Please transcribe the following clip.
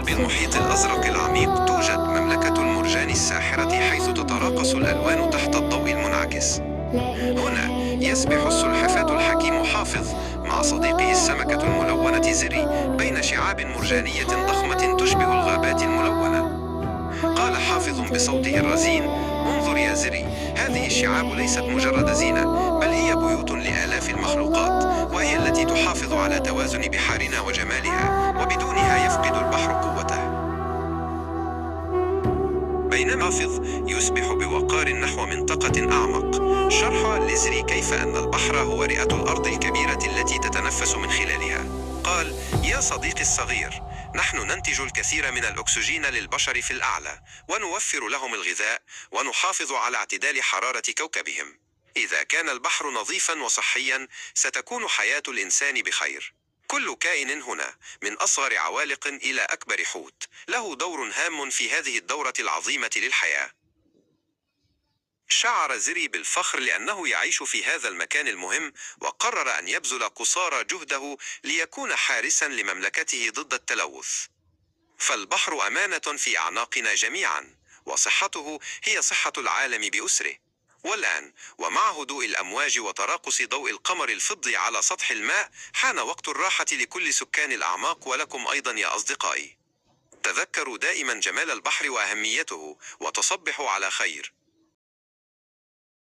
قلب المحيط الأزرق العميق توجد مملكة المرجان الساحرة، حيث تتراقص الألوان تحت الضوء المنعكس. هنا يسبح السلحفاة الحكيم حافظ مع صديقه السمكة الملونة زري بين شعاب مرجانية ضخمة تشبه الغابات الملونة. قال حافظ بصوته الرزين: انظر يا زري، هذه الشعاب ليست مجرد زينة، بل هي بيوت لآلاف المخلوقات، وهي التي تحافظ على توازن بحارنا وجمالها، وبدونها يفقد البحر قوته. بينما حافظ يسبح بوقار نحو منطقة أعمق، شرح لزري كيف أن البحر هو رئة الأرض الكبيرة التي تتنفس من خلالها. قال: يا صديقي الصغير، نحن ننتج الكثير من الأكسجين للبشر في الأعلى، ونوفر لهم الغذاء، ونحافظ على اعتدال حرارة كوكبهم. إذا كان البحر نظيفا وصحيا، ستكون حياة الإنسان بخير. كل كائن هنا، من أصغر عوالق إلى أكبر حوت، له دور هام في هذه الدورة العظيمة للحياة. شعر زري بالفخر لأنه يعيش في هذا المكان المهم، وقرر أن يبذل قصارى جهده ليكون حارسا لمملكته ضد التلوث. فالبحر أمانة في أعناقنا جميعا، وصحته هي صحة العالم بأسره. والآن، ومع هدوء الأمواج وتراقص ضوء القمر الفضي على سطح الماء، حان وقت الراحة لكل سكان الأعماق، ولكم أيضا يا أصدقائي. تذكروا دائما جمال البحر وأهميته، وتصبحوا على خير.